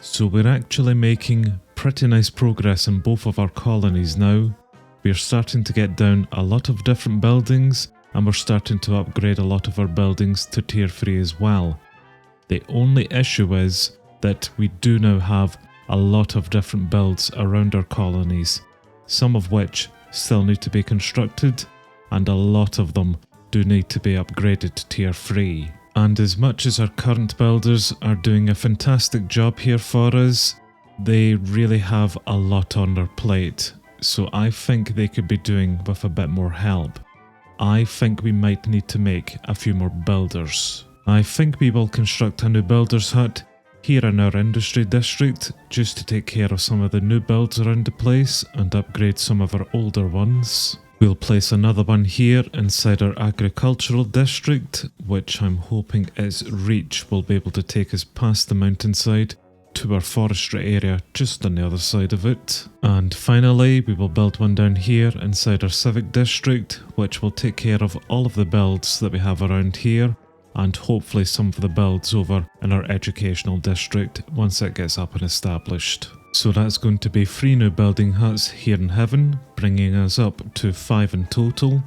So we're actually making pretty nice progress in both of our colonies now. We're starting to get down a lot of different buildings, and we're starting to upgrade a lot of our buildings to tier 3 as well. The only issue is that we do now have a lot of different builds around our colonies, some of which still need to be constructed, and a lot of them do need to be upgraded to tier 3. And as much as our current builders are doing a fantastic job here for us, they really have a lot on their plate, so I think they could be doing with a bit more help. I think we might need to make a few more builders. I think we will construct a new builder's hut here in our industry district just to take care of some of the new builds around the place and upgrade some of our older ones. We'll place another one here inside our agricultural district, which I'm hoping its reach will be able to take us past the mountainside to our forestry area just on the other side of it. And finally, we will build one down here inside our civic district, which will take care of all of the builds that we have around here, and hopefully some of the builds over in our educational district once it gets up and established. So that's going to be 3 new building huts here in heaven, bringing us up to 5 in total.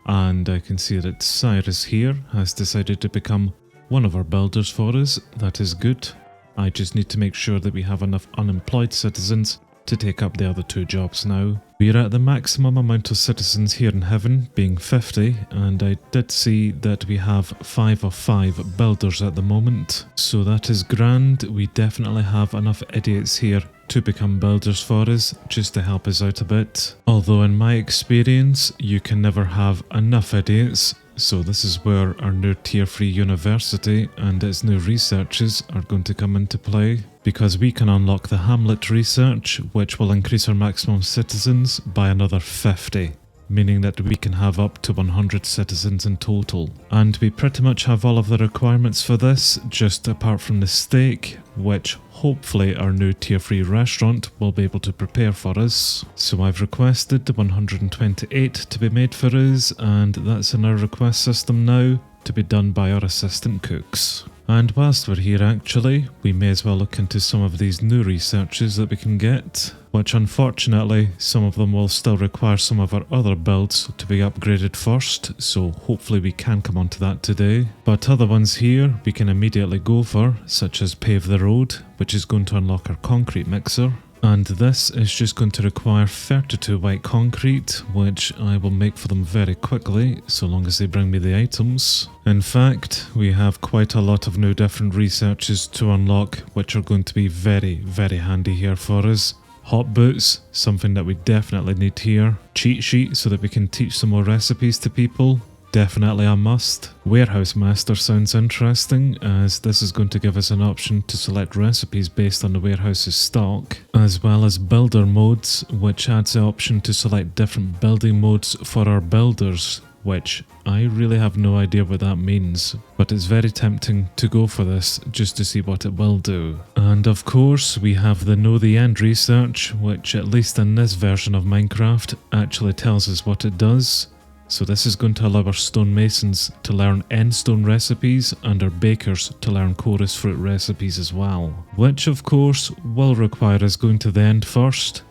And I can see that Cyrus here has decided to become one of our builders for us. That is good. I just need to make sure that we have enough unemployed citizens to take up the other 2 jobs now. We're at the maximum amount of citizens here in heaven, being 50, and I did see that we have 5 of 5 builders at the moment. So that is grand. We definitely have enough idiots here to become builders for us, just to help us out a bit. Although in my experience, you can never have enough idiots. So this is where our new tier 3 university and its new researches are going to come into play, because we can unlock the Hamlet research, which will increase our maximum citizens by another 50, meaning that we can have up to 100 citizens in total. And we pretty much have all of the requirements for this, just apart from the steak, which hopefully our new tier 3 restaurant will be able to prepare for us. So I've requested the 128 to be made for us, and that's in our request system now, to be done by our assistant cooks. And whilst we're here actually, we may as well look into some of these new researches that we can get, which unfortunately some of them will still require some of our other builds to be upgraded first, so hopefully we can come onto that today. But other ones here we can immediately go for, such as pave the road, which is going to unlock our concrete mixer. And this is just going to require 32 white concrete, which I will make for them very quickly, so long as they bring me the items. In fact, we have quite a lot of new different researches to unlock, which are going to be very, very handy here for us. Hot boots, something that we definitely need here. Cheat sheet, so that we can teach some more recipes to people. Definitely a must. Warehouse Master sounds interesting, as this is going to give us an option to select recipes based on the warehouse's stock, as well as builder modes, which adds the option to select different building modes for our builders, which I really have no idea what that means, but it's very tempting to go for this just to see what it will do. And of course we have the Know the End research, which at least in this version of Minecraft actually tells us what it does. So this is going to allow our stonemasons to learn endstone recipes and our bakers to learn chorus fruit recipes as well. Which of course will require us going to the end first,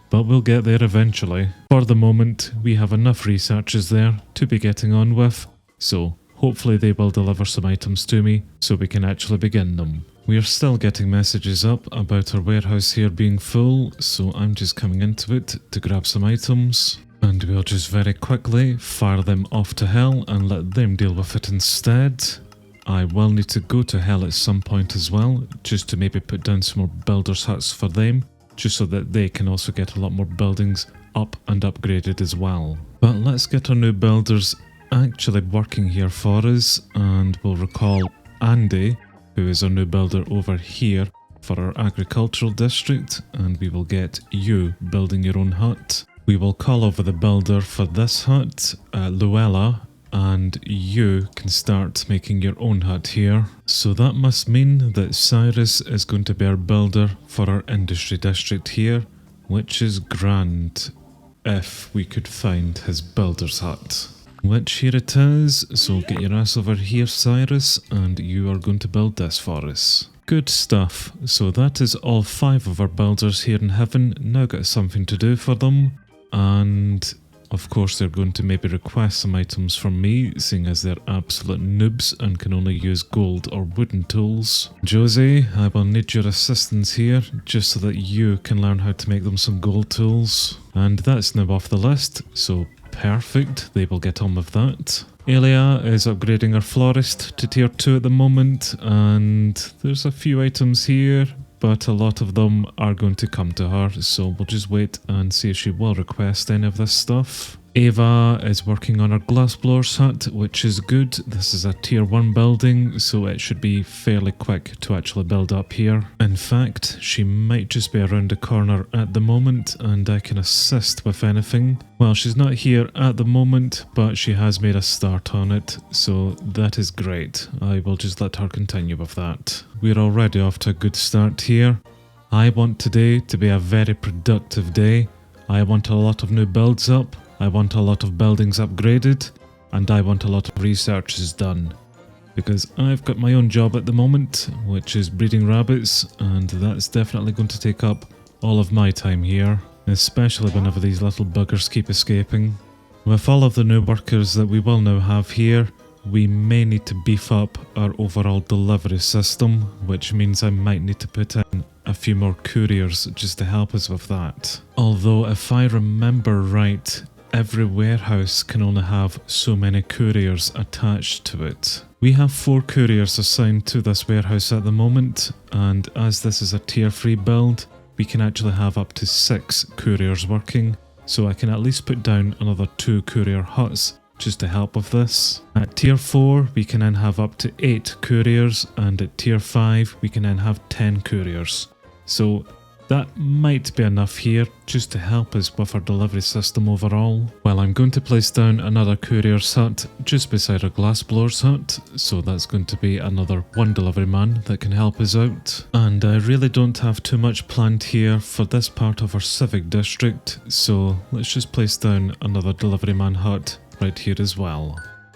but we'll get there eventually. For the moment we have enough researches there to be getting on with, so hopefully they will deliver some items to me so we can actually begin them. We are still getting messages up about our warehouse here being full, so I'm just coming into it to grab some items. And we'll just very quickly fire them off to hell and let them deal with it instead. I will need to go to hell at some point as well, just to maybe put down some more builders huts for them, just so that they can also get a lot more buildings up and upgraded as well. But let's get our new builders actually working here for us, and we'll recall Andy, who is our new builder over here for our agricultural district, and we will get you building your own hut. We will call over the builder for this hut, Luella, and you can start making your own hut here. So that must mean that Cyrus is going to be our builder for our industry district here, which is grand if we could find his builder's hut. Which here it is, so get your ass over here, Cyrus, and you are going to build this for us. Good stuff. So that is all 5 of our builders here in heaven now got something to do for them, and of course they're going to maybe request some items from me, seeing as they're absolute noobs and can only use gold or wooden tools. Josie, I will need your assistance here, just so that you can learn how to make them some gold tools. And that's now off the list, so perfect, they will get on with that. Elia is upgrading her florist to tier 2 at the moment, and there's a few items here, but a lot of them are going to come to her, so we'll just wait and see if she will request any of this stuff. Ava is working on her glassblower's hut, which is good. This is a tier 1 building, so it should be fairly quick to actually build up here. In fact, she might just be around the corner at the moment, and I can assist with anything. Well, she's not here at the moment, but she has made a start on it, so that is great. I will just let her continue with that. We're already off to a good start here. I want today to be a very productive day. I want a lot of new builds up. I want a lot of buildings upgraded, and I want a lot of researches done. Because I've got my own job at the moment, which is breeding rabbits, and that's definitely going to take up all of my time here, especially whenever these little buggers keep escaping. With all of the new workers that we will now have here, we may need to beef up our overall delivery system, which means I might need to put in a few more couriers just to help us with that. Although if I remember right, every warehouse can only have so many couriers attached to it. We have 4 couriers assigned to this warehouse at the moment, and as this is a tier 3 build, we can actually have up to 6 couriers working, so I can at least put down another 2 courier huts just to help with this. At tier 4 we can then have up to 8 couriers, and at tier 5 we can then have 10 couriers. So that might be enough here just to help us with our delivery system overall. Well, I'm going to place down another courier's hut just beside our glassblower's hut, so that's going to be another 1 delivery man that can help us out. And I really don't have too much planned here for this part of our civic district, so let's just place down another delivery man hut right here as well.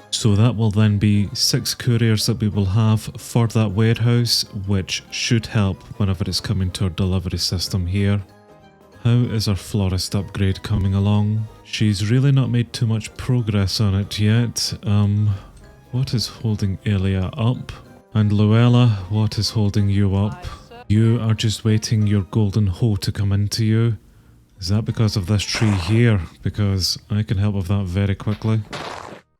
So that will then be 6 couriers that we will have for that warehouse, which should help whenever it's coming to our delivery system here. How is our florist upgrade coming along? She's really not made too much progress on it yet. What is holding Elia up? And Luella, what is holding you up? You are just waiting your golden hoe to come into you. Is that because of this tree here? Because I can help with that very quickly.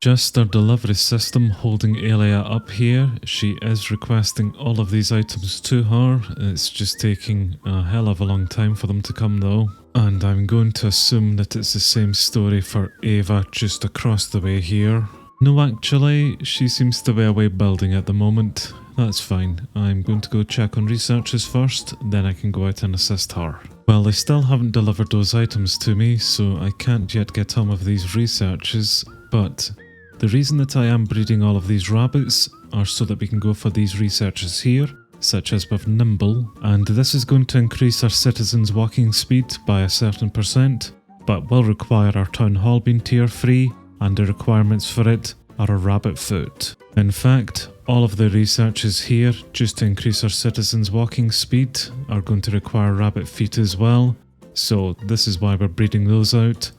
Just our delivery system holding Elia up here. She is requesting all of these items to her. It's just taking a hell of a long time for them to come though. And I'm going to assume that it's the same story for Ava just across the way here. No, actually, she seems to be away building at the moment. That's fine. I'm going to go check on researches first, then I can go out and assist her. Well, they still haven't delivered those items to me, so I can't yet get on with these researches, but the reason that I am breeding all of these rabbits are so that we can go for these researches here, such as with Nimble, and this is going to increase our citizens' walking speed by a certain %, but will require our town hall being tier 3, and the requirements for it are a rabbit foot. In fact, all of the researches here, just to increase our citizens' walking speed, are going to require rabbit feet as well, so this is why we're breeding those out.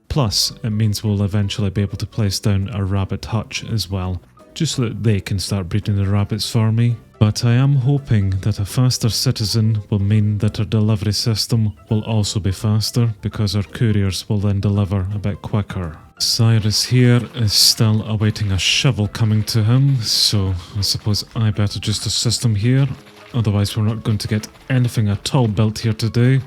Plus, it means we'll eventually be able to place down a rabbit hutch as well, just so that they can start breeding the rabbits for me. But I am hoping that a faster citizen will mean that our delivery system will also be faster, because our couriers will then deliver a bit quicker. Cyrus here is still awaiting a shovel coming to him, so I suppose I better just assist him here, otherwise we're not going to get anything at all built here today,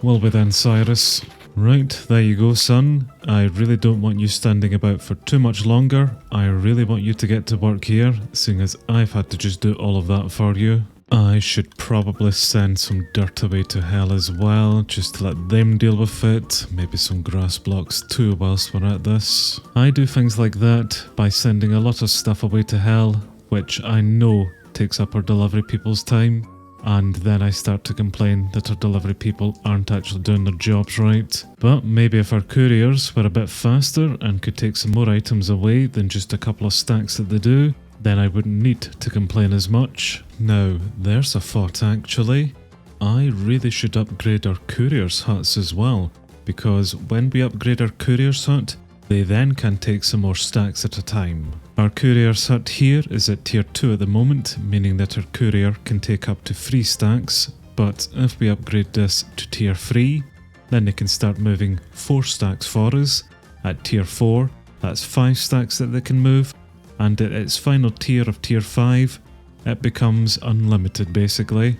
will we then, Cyrus? Right, there you go, son. I really don't want you standing about for too much longer. I really want you to get to work here, seeing as I've had to just do all of that for you. I should probably send some dirt away to hell as well, just to let them deal with it. Maybe some grass blocks too whilst we're at this. I do things like that by sending a lot of stuff away to hell, which I know takes up our delivery people's time. And then I start to complain that our delivery people aren't actually doing their jobs right. But maybe if our couriers were a bit faster and could take some more items away than just a couple of stacks that they do, then I wouldn't need to complain as much. Now, there's a thought actually. I really should upgrade our couriers' huts as well, because when we upgrade our couriers' hut, they then can take some more stacks at a time. Our courier's hut here is at tier 2 at the moment, meaning that our courier can take up to 3 stacks, but if we upgrade this to tier 3, then they can start moving 4 stacks for us. At tier 4, that's 5 stacks that they can move, and at its final tier of tier 5, it becomes unlimited basically.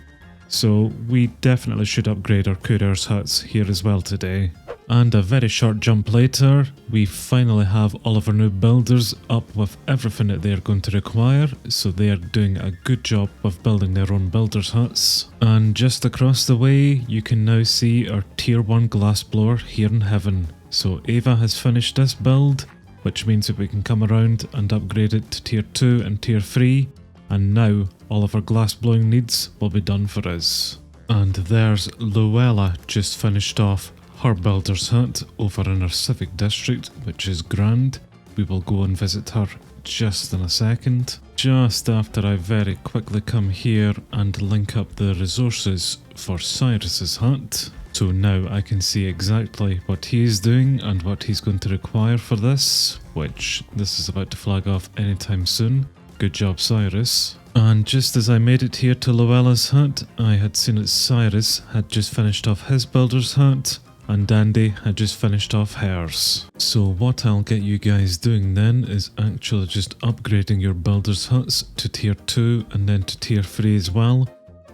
So we definitely should upgrade our couriers' huts here as well today. And a very short jump later, we finally have all of our new builders up with everything that they're going to require, so they are doing a good job of building their own builders' huts. And just across the way, you can now see our tier 1 glassblower here in heaven. So Ava has finished this build, which means that we can come around and upgrade it to tier 2 and tier 3, and now all of our glass blowing needs will be done for us. And there's Luella just finished off her builder's hut over in our civic district, which is grand. We will go and visit her just in a second. Just after I very quickly come here and link up the resources for Cyrus's hut. So now I can see exactly what he is doing and what he's going to require for this, which this is about to flag off anytime soon. Good job, Cyrus. And just as I made it here to Luella's hut, I had seen that Cyrus had just finished off his builder's hut, and Dandy had just finished off hers. So what I'll get you guys doing then is actually just upgrading your builder's huts to tier 2 and then to tier 3 as well,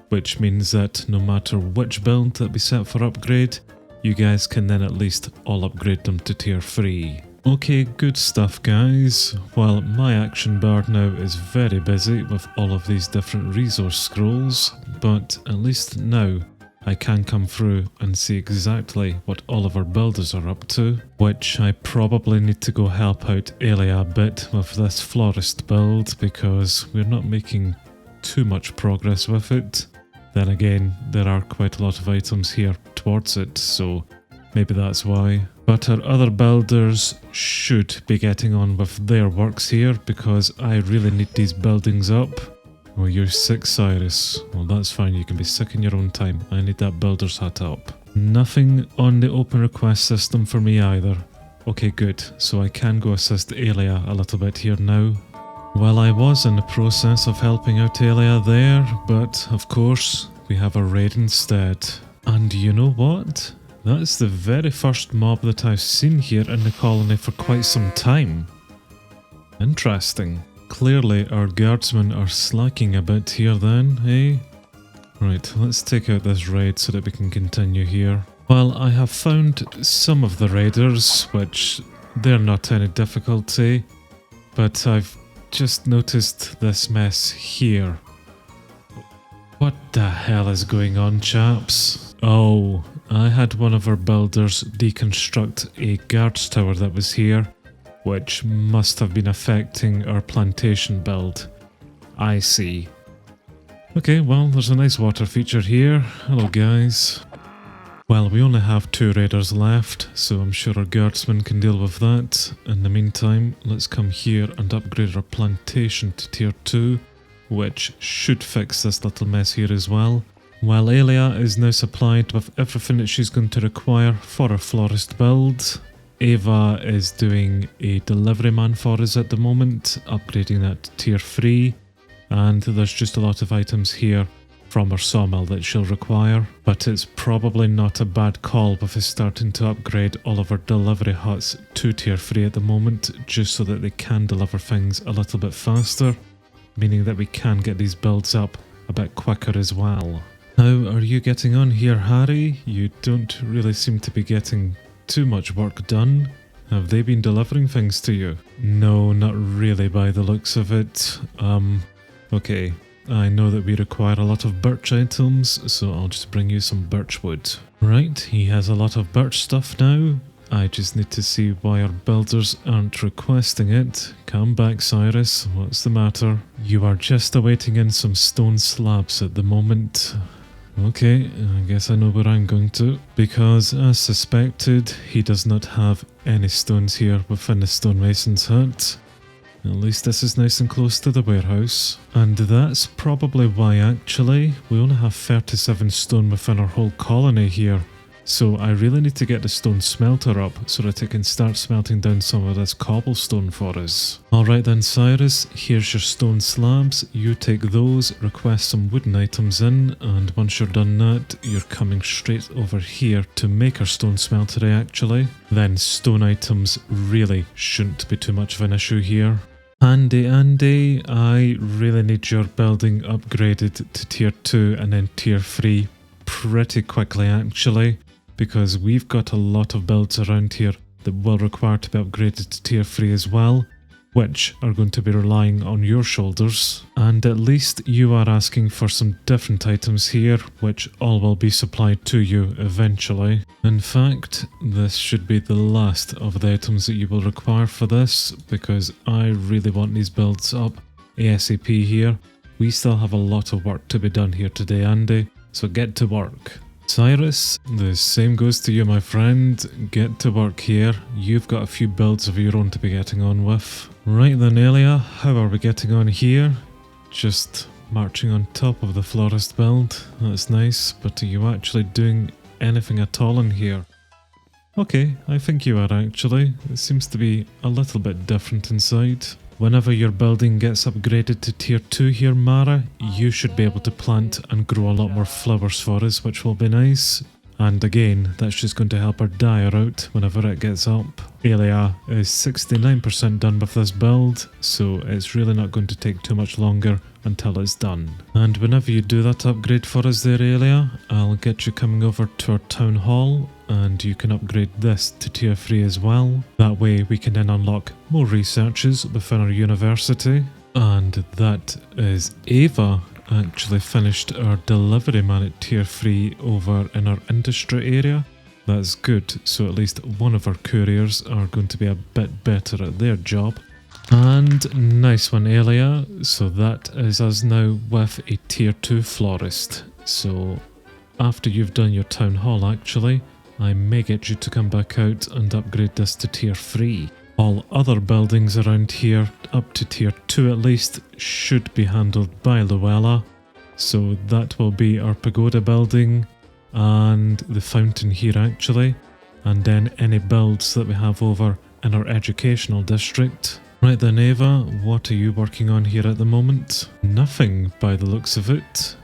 which means that no matter which build that we set for upgrade, you guys can then at least all upgrade them to tier 3. Okay, good stuff guys. Well, my action bar now is very busy with all of these different resource scrolls, but at least now I can come through and see exactly what all of our builders are up to, which I probably need to go help out Elia a bit with this florist build because we're not making too much progress with it. Then again, there are quite a lot of items here towards it, so maybe that's why. But our other builders should be getting on with their works here because I really need these buildings up. Oh, you're sick, Cyrus. Well, that's fine, you can be sick in your own time. I need that builder's hut up. Nothing on the open request system for me either. Okay, good. So I can go assist Elia a little bit here now. Well, I was in the process of helping out Elia there, but of course, we have a raid instead. And you know what? That's the very first mob that I've seen here in the colony for quite some time. Interesting. Clearly our guardsmen are slacking a bit here then, eh? Right, let's take out this raid so that we can continue here. Well, I have found some of the raiders, which they're not any difficulty, but I've just noticed this mess here. What the hell is going on, chaps? Oh, I had one of our builders deconstruct a guards tower that was here, which must have been affecting our plantation build. I see. Okay, well, there's a nice water feature here. Hello, guys. Well, we only have 2 raiders left, so I'm sure our guardsmen can deal with that. In the meantime, let's come here and upgrade our plantation to tier 2, which should fix this little mess here as well. While Elia is now supplied with everything that she's going to require for her florist build, Ava is doing a delivery man for us at the moment, upgrading that to tier 3, and there's just a lot of items here from her sawmill that she'll require, but it's probably not a bad call with us starting to upgrade all of our delivery huts to tier 3 at the moment, just so that they can deliver things a little bit faster, meaning that we can get these builds up a bit quicker as well. How are you getting on here, Harry? You don't really seem to be getting too much work done. Have they been delivering things to you? No, not really by the looks of it. Okay. I know that we require a lot of birch items, so I'll just bring you some birch wood. Right, he has a lot of birch stuff now. I just need to see why our builders aren't requesting it. Come back, Cyrus. What's the matter? You are just awaiting in some stone slabs at the moment. Okay, I guess I know where I'm going to, because as suspected, he does not have any stones here within the stonemason's hut. At least this is nice and close to the warehouse. And that's probably why actually we only have 37 stone within our whole colony here. So I really need to get the stone smelter up so that it can start smelting down some of this cobblestone for us. Alright then Cyrus, here's your stone slabs. You take those, request some wooden items in, and once you're done that, you're coming straight over here to make our stone smeltery actually. Then stone items really shouldn't be too much of an issue here. Andy, I really need your building upgraded to tier 2 and then tier 3 pretty quickly actually, because we've got a lot of builds around here that will require to be upgraded to tier 3 as well, which are going to be relying on your shoulders. And at least you are asking for some different items here, which all will be supplied to you eventually. In fact, this should be the last of the items that you will require for this, because I really want these builds up ASAP here. We still have a lot of work to be done here today, Andy, so get to work. Cyrus, the same goes to you, my friend. Get to work here. You've got a few builds of your own to be getting on with. Right then, Elia, how are we getting on here? Just marching on top of the florist build. That's nice, but are you actually doing anything at all in here? Okay, I think you are actually. It seems to be a little bit different inside. Whenever your building gets upgraded to tier 2 here, Mara, you should be able to plant and grow a lot more flowers for us, which will be nice. And again, that's just going to help our dyer out whenever it gets up. Elia is 69% done with this build, so it's really not going to take too much longer until it's done. And whenever you do that upgrade for us there, Elia, I'll get you coming over to our town hall, and you can upgrade this to tier 3 as well. That way we can then unlock more researches within our university. And that is Ava actually finished our delivery man at tier 3 over in our industry area. That's good, so at least one of our couriers are going to be a bit better at their job. And nice one, Elia. So that is us now with a tier 2 florist. So after you've done your town hall actually, I may get you to come back out and upgrade this to tier 3. All other buildings around here, up to tier 2 at least, should be handled by Luella. So that will be our pagoda building and the fountain here actually. And then any builds that we have over in our educational district. Right then Ava, what are you working on here at the moment? Nothing by the looks of it.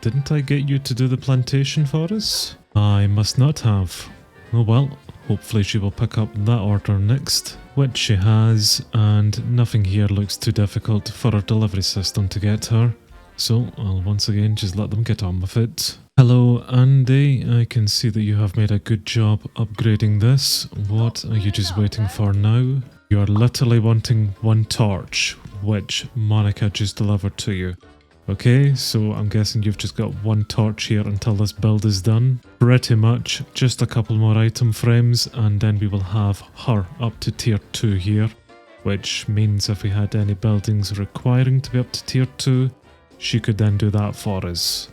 Didn't I get you to do the plantation for us? I must not have. Oh well, hopefully she will pick up that order next, which she has, and nothing here looks too difficult for our delivery system to get her. So I'll once again just let them get on with it. Hello Andy, I can see that you have made a good job upgrading this. What are you just waiting for now? You are literally wanting one torch, which Monica just delivered to you. Okay, so I'm guessing you've just got one torch here until this build is done. Pretty much, just a couple more item frames and then we will have her up to tier 2 here. Which means if we had any buildings requiring to be up to tier 2, she could then do that for us.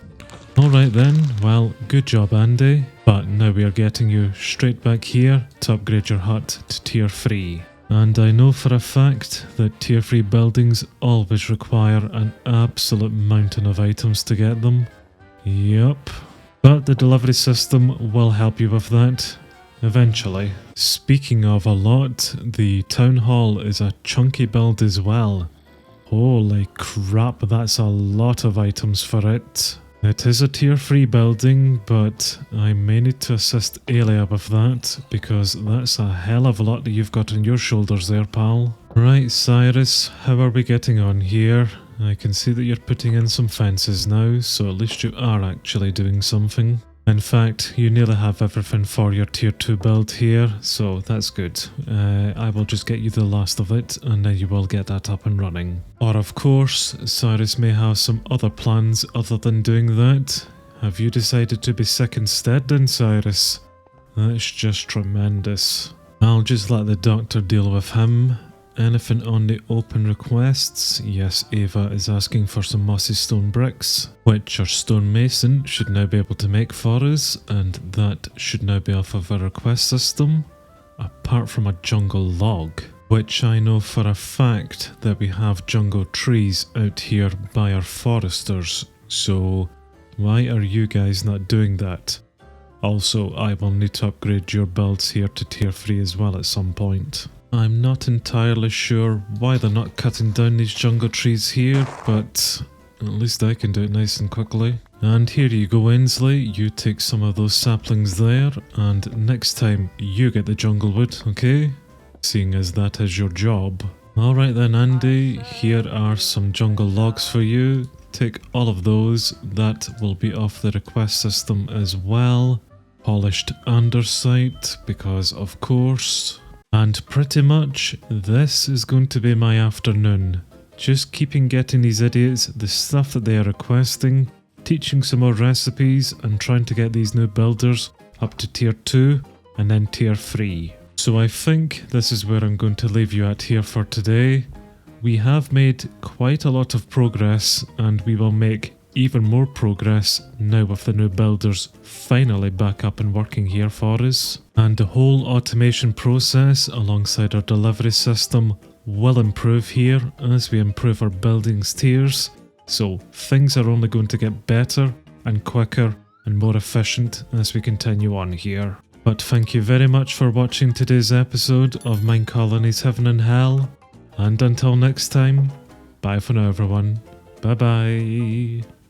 Alright then, well, good job Andy, but now we are getting you straight back here to upgrade your hut to tier 3. And I know for a fact that tier 3 buildings always require an absolute mountain of items to get them. Yup. But the delivery system will help you with that eventually. Speaking of a lot, the town hall is a chunky build as well. Holy crap, that's a lot of items for it. It is a tier 3 building, but I may need to assist Elia with that, because that's a hell of a lot that you've got on your shoulders there, pal. Right, Cyrus, how are we getting on here? I can see that you're putting in some fences now, so at least you are actually doing something. In fact, you nearly have everything for your tier 2 build here, so that's good. I will just get you the last of it, and then you will get that up and running. Or of course, Cyrus may have some other plans other than doing that. Have you decided to be sick instead then, Cyrus? That's just tremendous. I'll just let the doctor deal with him. Anything on the open requests? Yes, Ava is asking for some mossy stone bricks, which our stonemason should now be able to make for us, and that should now be off of our request system. Apart from a jungle log, which I know for a fact that we have jungle trees out here by our foresters, so why are you guys not doing that? Also, I will need to upgrade your builds here to tier 3 as well at some point. I'm not entirely sure why they're not cutting down these jungle trees here, but at least I can do it nice and quickly. And here you go, Ainsley, you take some of those saplings there, and next time you get the jungle wood, okay? Seeing as that is your job. Alright then, Andy, here are some jungle logs for you. Take all of those, that will be off the request system as well. Polished andesite, because of course. And pretty much, this is going to be my afternoon. Just keeping getting these idiots the stuff that they are requesting, teaching some more recipes, and trying to get these new builders up to tier 2 and then tier 3. So I think this is where I'm going to leave you at here for today. We have made quite a lot of progress, and we will make even more progress now with the new builders finally back up and working here for us. And the whole automation process alongside our delivery system will improve here as we improve our buildings tiers. So things are only going to get better and quicker and more efficient as we continue on here. But thank you very much for watching today's episode of MineColonies Heaven and Hell. And until next time, bye for now everyone. Bye bye.